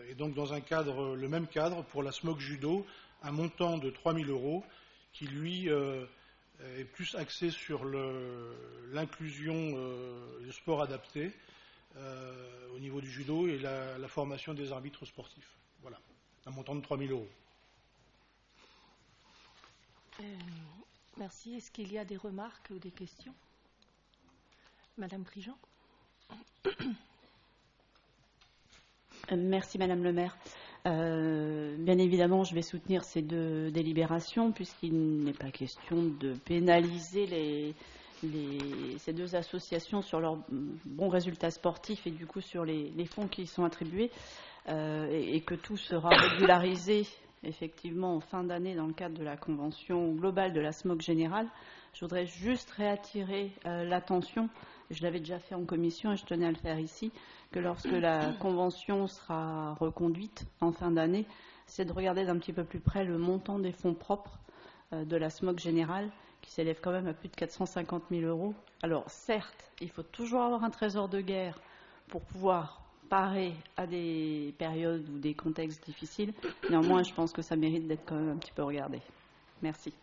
Et donc dans le même cadre pour la SMOC judo, un montant de 3 000 € qui lui est plus axé sur l'inclusion du sport adapté au niveau du judo et la formation des arbitres sportifs. Voilà, un montant de 3 000 €. Merci. Est-ce qu'il y a des remarques ou des questions? Madame Prigent. Merci Madame le maire. Bien évidemment, je vais soutenir ces 2 délibérations puisqu'il n'est pas question de pénaliser ces 2 associations sur leurs bons résultats sportifs et du coup sur les fonds qui y sont attribués et que tout sera régularisé effectivement en fin d'année dans le cadre de la convention globale de la SMOC générale. Je voudrais juste réattirer l'attention, je l'avais déjà fait en commission et je tenais à le faire ici, que lorsque la convention sera reconduite en fin d'année, c'est de regarder d'un petit peu plus près le montant des fonds propres de la SMOC générale, qui s'élève quand même à plus de 450 000 euros. Alors certes, il faut toujours avoir un trésor de guerre pour pouvoir parer à des périodes ou des contextes difficiles. Néanmoins, je pense que ça mérite d'être quand même un petit peu regardé. Merci.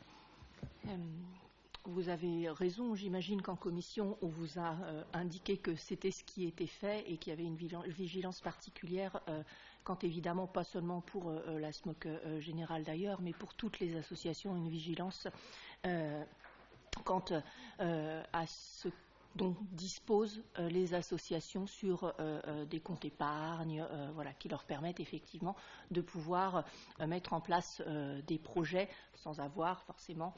Vous avez raison, j'imagine qu'en commission, on vous a indiqué que c'était ce qui était fait et qu'il y avait une vigilance particulière, quand évidemment, pas seulement pour la SMOC générale d'ailleurs, mais pour toutes les associations, une vigilance quant à ce dont disposent les associations sur des comptes épargne, voilà, qui leur permettent effectivement de pouvoir mettre en place des projets sans avoir forcément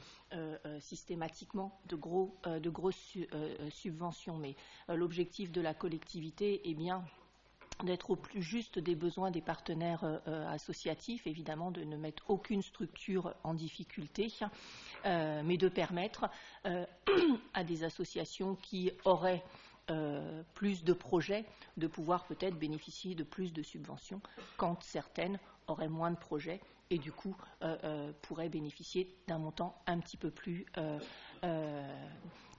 systématiquement de grosses subventions. Mais l'objectif de la collectivité est bien d'être au plus juste des besoins des partenaires associatifs, évidemment de ne mettre aucune structure en difficulté, mais de permettre à des associations qui auraient plus de projets de pouvoir peut-être bénéficier de plus de subventions quand certaines auraient moins de projets et du coup pourraient bénéficier d'un montant un petit peu plus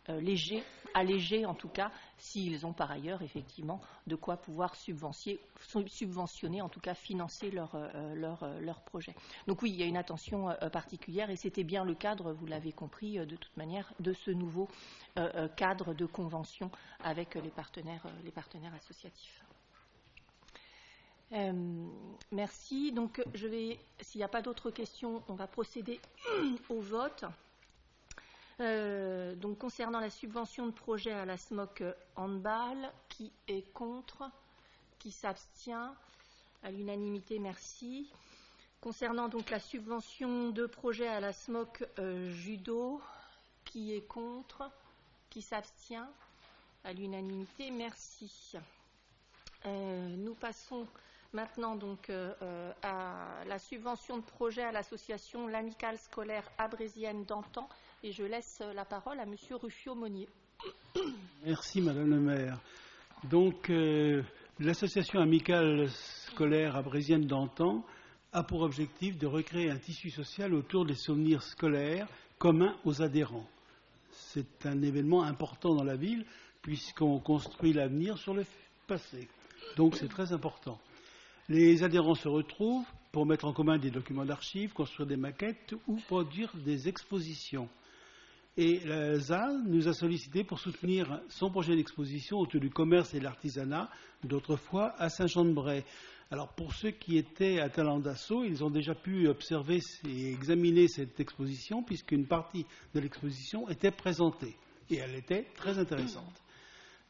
léger, allégé en tout cas, s'ils ont par ailleurs effectivement de quoi pouvoir subventionner, en tout cas financer leur projet. Donc oui, il y a une attention particulière et c'était bien le cadre, vous l'avez compris de toute manière, de ce nouveau cadre de convention avec les partenaires associatifs. Merci. Donc s'il n'y a pas d'autres questions, on va procéder au vote. Donc concernant la subvention de projet à la SMOC handball, qui est contre, qui s'abstient, à l'unanimité, merci. Concernant donc la subvention de projet à la SMOC judo, qui est contre, qui s'abstient, à l'unanimité, merci. Nous passons maintenant donc à la subvention de projet à l'association l'Amicale scolaire abrésienne d'Antan. Et je laisse la parole à Monsieur Ruffiot-Monnier. Merci Madame le maire. Donc l'association amicale scolaire abrésienne d'Antan a pour objectif de recréer un tissu social autour des souvenirs scolaires communs aux adhérents. C'est un événement important dans la ville puisqu'on construit l'avenir sur le passé. Donc c'est très important. Les adhérents se retrouvent pour mettre en commun des documents d'archives, construire des maquettes ou produire des expositions. Et la ZA nous a sollicité pour soutenir son projet d'exposition autour du commerce et de l'artisanat, d'autrefois à Saint-Jean-de-Bray. Alors pour ceux qui étaient à Talent d'Assaut, ils ont déjà pu observer et examiner cette exposition, puisqu'une partie de l'exposition était présentée. Et elle était très intéressante.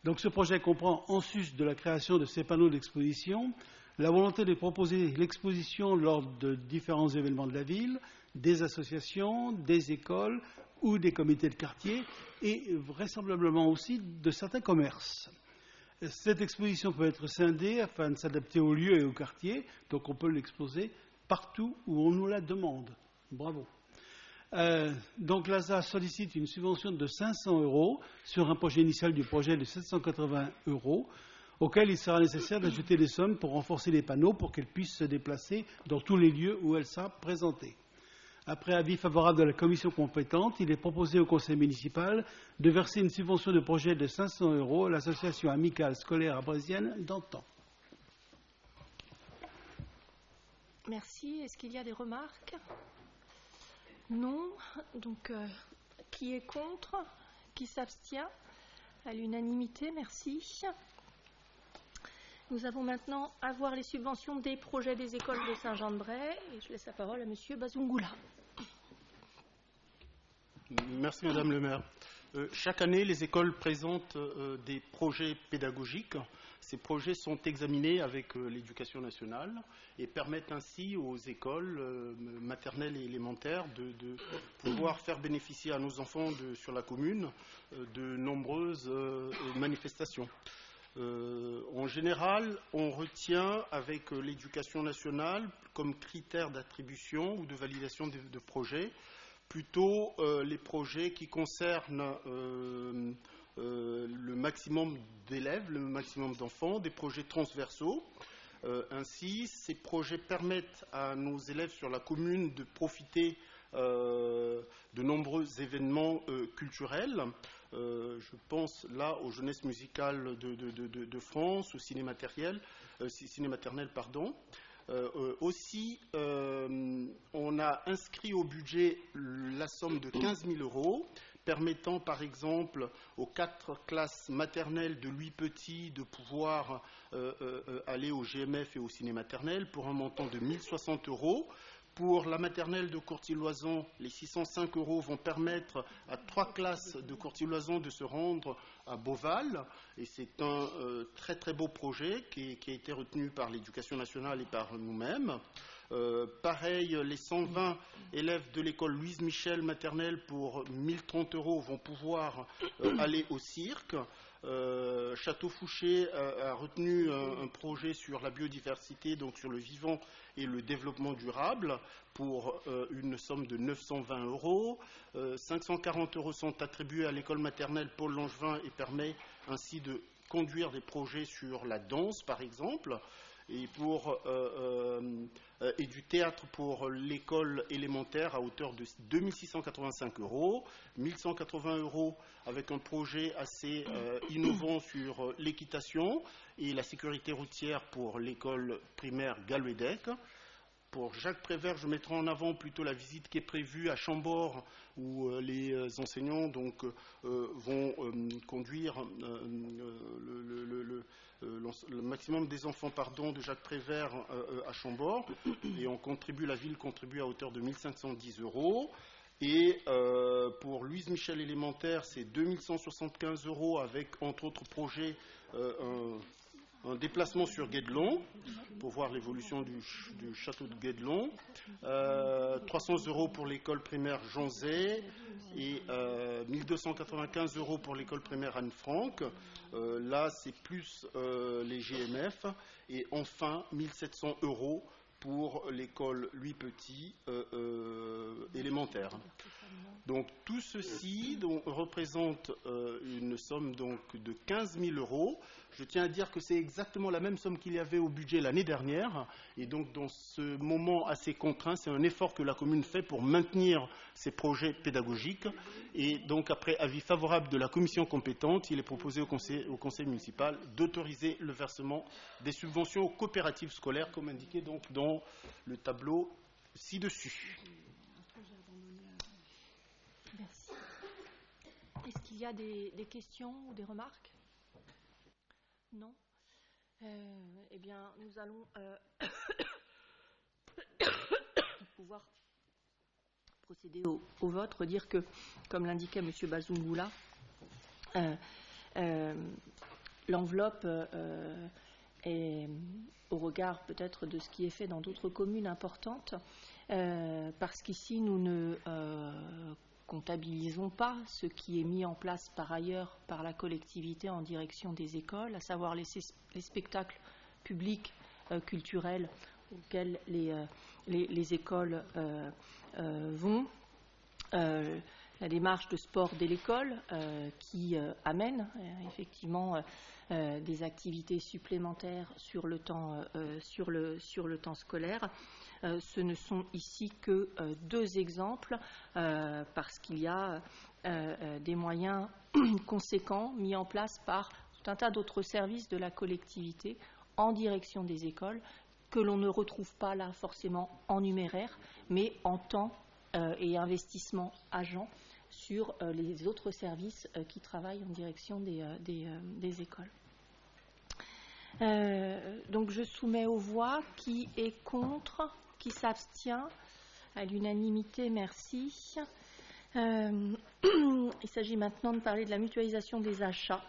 Donc ce projet comprend, en sus de la création de ces panneaux d'exposition, la volonté de proposer l'exposition lors de différents événements de la ville, des associations, des écoles ou des comités de quartier et vraisemblablement aussi de certains commerces. Cette exposition peut être scindée afin de s'adapter au lieu et au quartier, donc on peut l'exposer partout où on nous la demande. Bravo. Donc l'ASA sollicite une subvention de 500 € sur un projet initial du projet de 780 €, auquel il sera nécessaire d'ajouter des sommes pour renforcer les panneaux pour qu'elles puissent se déplacer dans tous les lieux où elle sera présentée. Après avis favorable de la commission compétente, il est proposé au conseil municipal de verser une subvention de projet de 500 € à l'association amicale scolaire abrésienne d'Antan. Merci. Est-ce qu'il y a des remarques? Non. Donc, qui est contre? Qui s'abstient? À l'unanimité, merci. Nous avons maintenant à voir les subventions des projets des écoles de Saint-Jean-de-Bray. Et je laisse la parole à Monsieur Bazungoula. Merci Madame le maire. Chaque année, les écoles présentent des projets pédagogiques. Ces projets sont examinés avec l'éducation nationale et permettent ainsi aux écoles maternelles et élémentaires de pouvoir faire bénéficier à nos enfants sur la commune de nombreuses manifestations. En général, on retient avec l'éducation nationale comme critère d'attribution ou de validation de projets plutôt les projets qui concernent le maximum d'élèves, le maximum d'enfants, des projets transversaux. Ainsi, ces projets permettent à nos élèves sur la commune de profiter de nombreux événements culturels. Je pense là aux jeunesses musicales de France, au cinématernel. Aussi, on a inscrit au budget la somme de 15 000 €, permettant par exemple aux 4 classes maternelles de Louis Petit de pouvoir aller au GMF et au cinématernel pour un montant de 1 060 €. Pour la maternelle de Courtilloison, les 605 € vont permettre à 3 classes de Courtilloison de se rendre à Beauval. Et c'est un très très beau projet qui a été retenu par l'Éducation nationale et par nous-mêmes. Pareil, les 120 élèves de l'école Louise Michel maternelle pour 1 030 € vont pouvoir aller au cirque. Château Fouché a retenu un projet sur la biodiversité, donc sur le vivant et le développement durable, pour une somme de 920 €. 540 € sont attribués à l'école maternelle Paul Langevin et permet ainsi de conduire des projets sur la danse, par exemple. Et du théâtre pour l'école élémentaire à hauteur de 2 685 €, 1 180 € avec un projet assez innovant sur l'équitation et la sécurité routière pour l'école primaire Galwedec. Pour Jacques Prévert, je mettrai en avant plutôt la visite qui est prévue à Chambord, où les enseignants vont conduire le maximum des enfants de Jacques Prévert à Chambord, et la ville contribue à hauteur de 1 510 €. Et pour Louise Michel élémentaire, c'est 2 175 € avec, entre autres projets, un déplacement sur Guédelon pour voir l'évolution du château de Guédelon, 300 € pour l'école primaire Jean Zay et 1 295 € pour l'école primaire Anne Frank. Là, c'est plus les GMF. Et enfin, 1 700 € pour l'école Louis Petit élémentaire. Donc tout ceci représente une somme de 15 000 €. Je tiens à dire que c'est exactement la même somme qu'il y avait au budget l'année dernière. Et donc dans ce moment assez contraint, c'est un effort que la commune fait pour maintenir ses projets pédagogiques. Et donc après avis favorable de la commission compétente, il est proposé au conseil municipal d'autoriser le versement des subventions aux coopératives scolaires, comme indiqué donc dans le tableau ci-dessus. Merci. Est-ce qu'il y a des questions ou des remarques? Non. Eh bien, nous allons pouvoir procéder au vote. Redire que, comme l'indiquait M. Bazungoula, l'enveloppe est, au regard peut-être de ce qui est fait dans d'autres communes importantes, parce qu'ici nous ne comptabilisons pas ce qui est mis en place par ailleurs par la collectivité en direction des écoles, à savoir les spectacles publics culturels auxquels les écoles vont, la démarche de sport dès l'école qui amène effectivement des activités supplémentaires sur le temps scolaire. Ce ne sont ici que 2 exemples parce qu'il y a des moyens conséquents mis en place par tout un tas d'autres services de la collectivité en direction des écoles que l'on ne retrouve pas là forcément en numéraire, mais en temps et investissement agent sur les autres services qui travaillent en direction des écoles. Donc je soumets aux voix. Qui est contre? Qui s'abstient? À l'unanimité, merci. Il s'agit maintenant de parler de la mutualisation des achats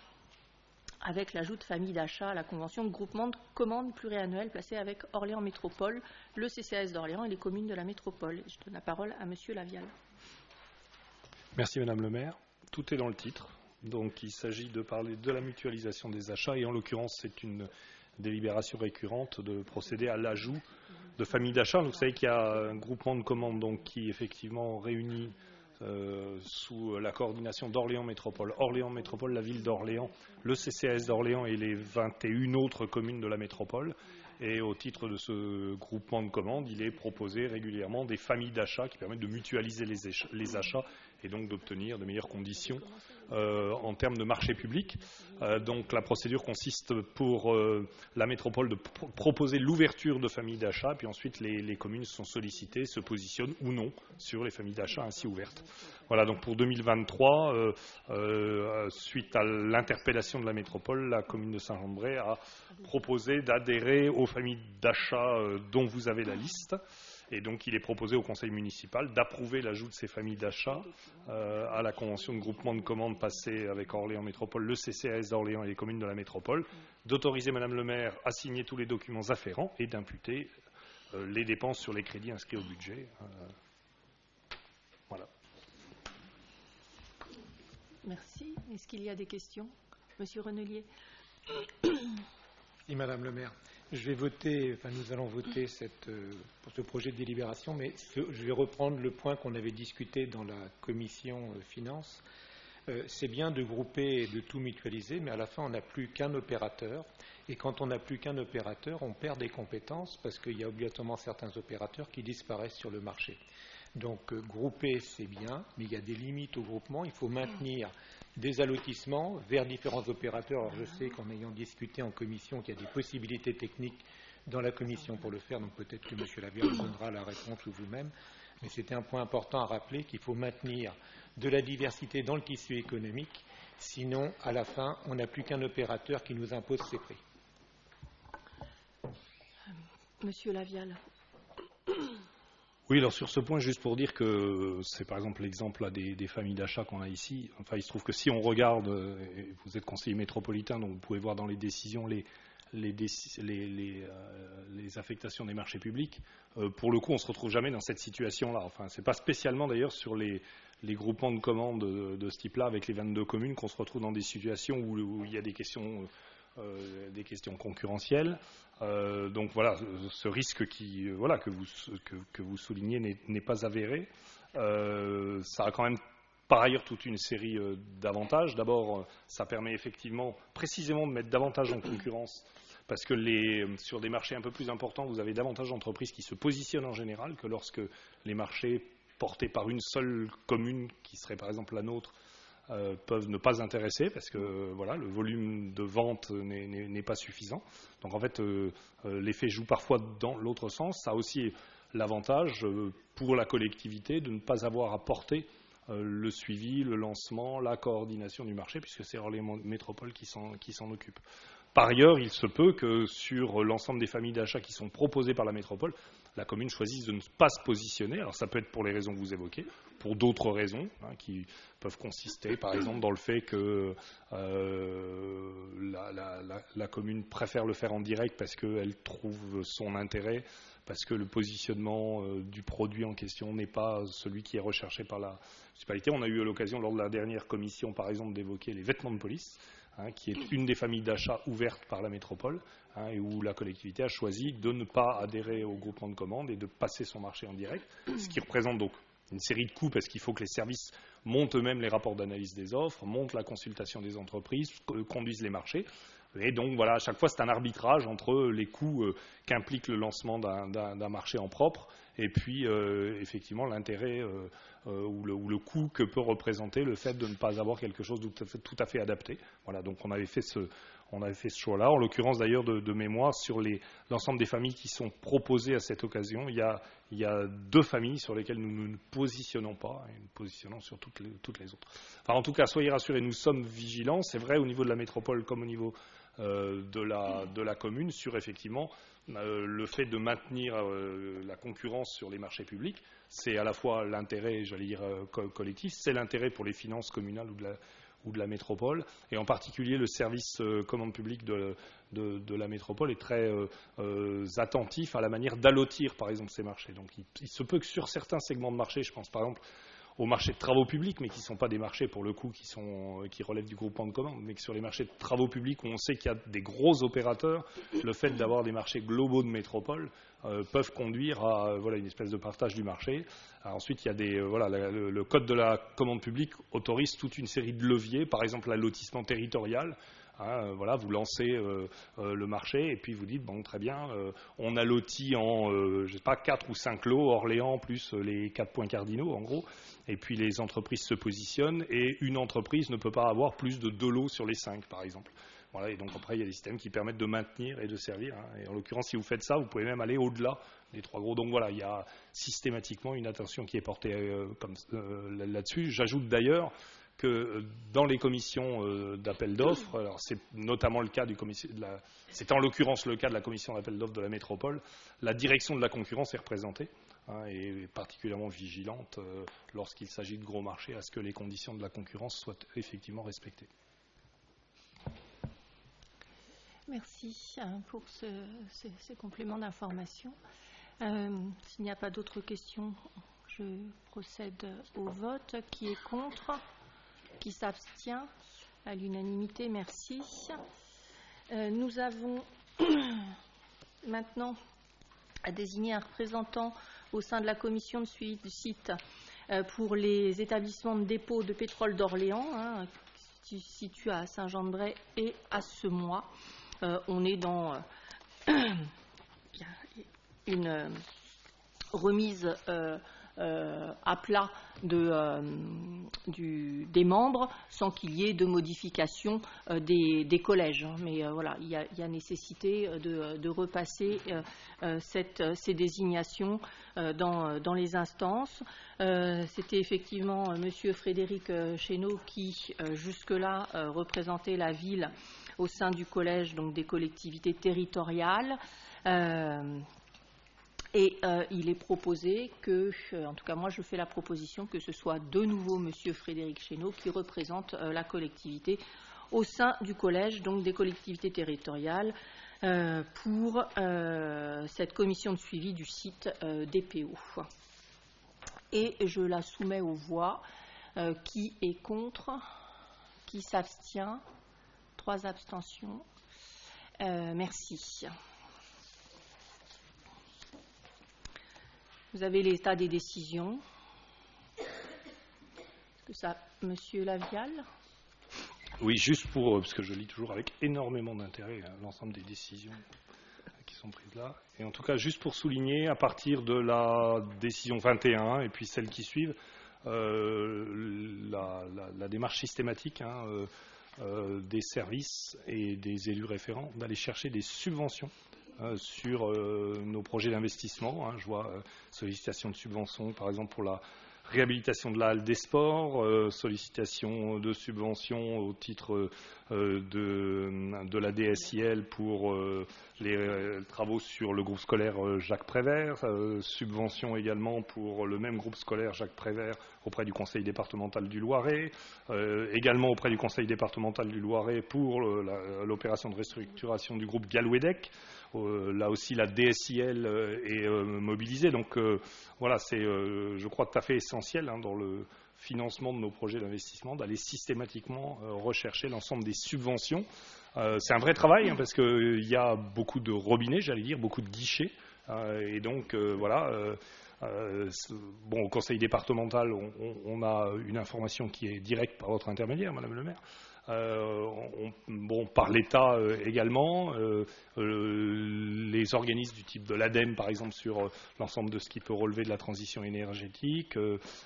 avec l'ajout de famille d'achat à la convention de groupement de commandes pluriannuelles placée avec Orléans Métropole, le CCAS d'Orléans et les communes de la métropole. Je donne la parole à M. Lavial. Merci Madame le maire. Tout est dans le titre. Donc il s'agit de parler de la mutualisation des achats et en l'occurrence c'est une délibération récurrente de procéder à l'ajout de familles d'achat. Vous savez qu'il y a un groupement de commandes donc, qui effectivement réunit sous la coordination d'Orléans Métropole, Orléans Métropole, la ville d'Orléans, le CCAS d'Orléans et les 21 autres communes de la métropole. Et au titre de ce groupement de commandes, il est proposé régulièrement des familles d'achats qui permettent de mutualiser les achats et donc d'obtenir de meilleures conditions en termes de marché public. Donc la procédure consiste pour la métropole de proposer l'ouverture de familles d'achat, puis ensuite les communes sont sollicitées, se positionnent ou non sur les familles d'achat ainsi ouvertes. Voilà, donc pour 2023, suite à l'interpellation de la métropole, la commune de Saint-Jean-de-Bray a proposé d'adhérer aux familles d'achat dont vous avez la liste. Et donc il est proposé au conseil municipal d'approuver l'ajout de ces familles d'achat à la convention de groupement de commandes passée avec Orléans Métropole, le CCAS d'Orléans et les communes de la métropole, d'autoriser Madame le maire à signer tous les documents afférents et d'imputer les dépenses sur les crédits inscrits au budget. Voilà. Merci. Est-ce qu'il y a des questions? Monsieur Renelier. Oui, Madame le maire. Nous allons voter pour ce projet de délibération, mais je vais reprendre le point qu'on avait discuté dans la commission finances. C'est bien de grouper et de tout mutualiser, mais à la fin, on n'a plus qu'un opérateur. Et quand on n'a plus qu'un opérateur, on perd des compétences parce qu'il y a obligatoirement certains opérateurs qui disparaissent sur le marché. Donc, grouper, c'est bien, mais il y a des limites au groupement. Il faut maintenir des allotissements vers différents opérateurs. Alors, je sais qu'en ayant discuté en commission qu'il y a des possibilités techniques dans la commission pour le faire, donc peut-être que M. Lavière nous donnera la réponse ou vous-même. Mais c'était un point important à rappeler qu'il faut maintenir de la diversité dans le tissu économique. Sinon, à la fin, on n'a plus qu'un opérateur qui nous impose ses prix. Monsieur Lavial. Oui, alors sur ce point, juste pour dire que c'est par exemple l'exemple des familles d'achat qu'on a ici. Enfin, il se trouve que si on regarde, et vous êtes conseiller métropolitain, donc vous pouvez voir dans les décisions les affectations des marchés publics. Pour le coup, on ne se retrouve jamais dans cette situation-là. Enfin, c'est pas spécialement d'ailleurs sur les groupements de commandes de ce type-là avec les 22 communes qu'on se retrouve dans des situations où il y a des questions concurrentielles. Donc voilà, ce risque que vous soulignez n'est pas avéré. Ça a quand même par ailleurs toute une série d'avantages. D'abord, ça permet effectivement précisément de mettre davantage en concurrence parce que sur des marchés un peu plus importants, vous avez davantage d'entreprises qui se positionnent en général que lorsque les marchés portés par une seule commune, qui serait par exemple la nôtre, peuvent ne pas intéresser parce que le volume de vente n'est pas suffisant. Donc en fait, l'effet joue parfois dans l'autre sens. Ça a aussi l'avantage pour la collectivité de ne pas avoir à porter le suivi, le lancement, la coordination du marché, puisque c'est Orléans Métropole qui s'en occupe. Par ailleurs, il se peut que sur l'ensemble des familles d'achat qui sont proposées par la métropole, la commune choisisse de ne pas se positionner. Alors ça peut être pour les raisons que vous évoquez, pour d'autres raisons qui peuvent consister, par exemple, dans le fait que la commune préfère le faire en direct parce qu'elle trouve son intérêt, parce que le positionnement du produit en question n'est pas celui qui est recherché par la municipalité. On a eu l'occasion lors de la dernière commission, par exemple, d'évoquer les vêtements de police, qui est une des familles d'achat ouvertes par la métropole, et où la collectivité a choisi de ne pas adhérer au groupement de commandes et de passer son marché en direct, ce qui représente donc une série de coûts parce qu'il faut que les services montent eux-mêmes les rapports d'analyse des offres, montent la consultation des entreprises, conduisent les marchés. Et donc voilà, à chaque fois c'est un arbitrage entre les coûts qu'implique le lancement d'un marché en propre et puis effectivement l'intérêt ou le coût que peut représenter le fait de ne pas avoir quelque chose de tout à fait adapté. Voilà, donc on avait fait ce choix-là. En l'occurrence d'ailleurs de mémoire, sur l'ensemble des familles qui sont proposées à cette occasion, il y a 2 familles sur lesquelles nous ne nous positionnons pas, et nous positionnons sur toutes les autres. Enfin, en tout cas, soyez rassurés, nous sommes vigilants. C'est vrai au niveau de la métropole comme au niveau de la commune sur effectivement le fait de maintenir la concurrence sur les marchés publics. C'est à la fois l'intérêt, j'allais dire, collectif, c'est l'intérêt pour les finances communales ou de la métropole, et en particulier le service commande publique de la métropole est très attentif à la manière d'allotir par exemple ces marchés. Donc il se peut que sur certains segments de marché, je pense par exemple aux marchés de travaux publics, mais qui ne sont pas des marchés, pour le coup, qui relèvent du groupement de commandes, mais que sur les marchés de travaux publics, où on sait qu'il y a des gros opérateurs, le fait d'avoir des marchés globaux de métropole peuvent conduire à une espèce de partage du marché. Alors ensuite, il y a le code de la commande publique autorise toute une série de leviers, par exemple l'allotissement territorial. Vous lancez le marché et puis vous dites bon, très bien, on allotit en 4 ou 5 lots, Orléans plus les 4 points cardinaux en gros, et puis les entreprises se positionnent et une entreprise ne peut pas avoir plus de 2 lots sur les 5 par exemple. Voilà, et donc après il y a des systèmes qui permettent de maintenir et de servir, et en l'occurrence si vous faites ça, vous pouvez même aller au-delà des 3 gros. Donc voilà, il y a systématiquement une attention qui est portée là-dessus. J'ajoute d'ailleurs que dans les commissions d'appel d'offres, alors c'est notamment le cas c'est en l'occurrence le cas de la commission d'appel d'offres de la métropole, la direction de la concurrence est représentée et est particulièrement vigilante lorsqu'il s'agit de gros marchés à ce que les conditions de la concurrence soient effectivement respectées. Merci pour ces compléments d'information. S'il n'y a pas d'autres questions, je procède au vote. Qui est contre ? Qui s'abstient? À l'unanimité, merci. Nous avons maintenant à désigner un représentant au sein de la commission de suivi du site pour les établissements de dépôt de pétrole d'Orléans, qui se situe à Saint-Jean-de-Bray et à Semois. On est dans une remise à plat des membres sans qu'il y ait de modification des collèges. Mais il y a nécessité de repasser ces désignations dans les instances. C'était effectivement M. Frédéric Chéneau qui, jusque-là, représentait la ville au sein du collège donc des collectivités territoriales. Et il est proposé que, en tout cas moi je fais la proposition que ce soit de nouveau M. Frédéric Chéneau qui représente la collectivité au sein du collège donc des collectivités territoriales pour cette commission de suivi du site DPO. Et je la soumets aux voix. Qui est contre? Qui s'abstient? 3 abstentions. Merci. Vous avez l'état des décisions. Est-ce que ça, Monsieur Lavial? Oui, juste parce que je lis toujours avec énormément d'intérêt l'ensemble des décisions qui sont prises là. Et en tout cas, juste pour souligner, à partir de la décision 21 et puis celles qui suivent, la démarche systématique des services et des élus référents d'aller chercher des subventions sur nos projets d'investissement. Je vois sollicitation de subventions, par exemple, pour la réhabilitation de la halle des sports, sollicitation de subventions au titre de la DSIL pour les travaux sur le groupe scolaire Jacques Prévert, subvention également pour le même groupe scolaire Jacques Prévert auprès du conseil départemental du Loiret, également auprès du conseil départemental du Loiret pour l'opération de restructuration du groupe Galwedec. Là aussi, la DSIL est mobilisée. Donc voilà, c'est, je crois, tout à fait essentiel dans le financement de nos projets d'investissement d'aller systématiquement rechercher l'ensemble des subventions. C'est un vrai travail parce qu'il y a beaucoup de robinets, j'allais dire, beaucoup de guichets. Et donc, voilà. Au conseil départemental, on a une information qui est directe par votre intermédiaire, Madame le maire. Par l'État également, les organismes du type de l'ADEME, par exemple, sur l'ensemble de ce qui peut relever de la transition énergétique.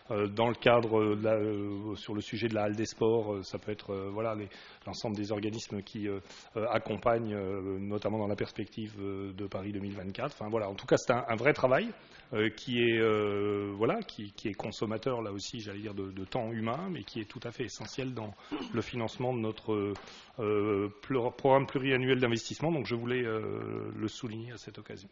Dans le cadre, sur le sujet de la halle des sports, ça peut être l'ensemble des organismes qui accompagnent, notamment dans la perspective de Paris 2024. Enfin, voilà, en tout cas, c'est un vrai travail qui est consommateur, là aussi, j'allais dire, de temps humain, mais qui est tout à fait essentiel dans le financement de notre programme pluriannuel d'investissement. Donc je voulais le souligner à cette occasion.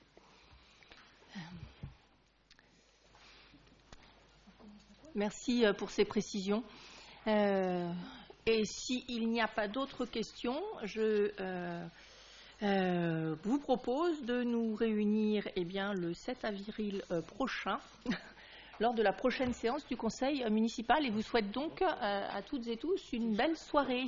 Merci pour ces précisions. Et s'il n'y a pas d'autres questions, je vous propose de nous réunir le 7 avril prochain, lors de la prochaine séance du Conseil municipal et vous souhaite donc à toutes et tous une belle soirée.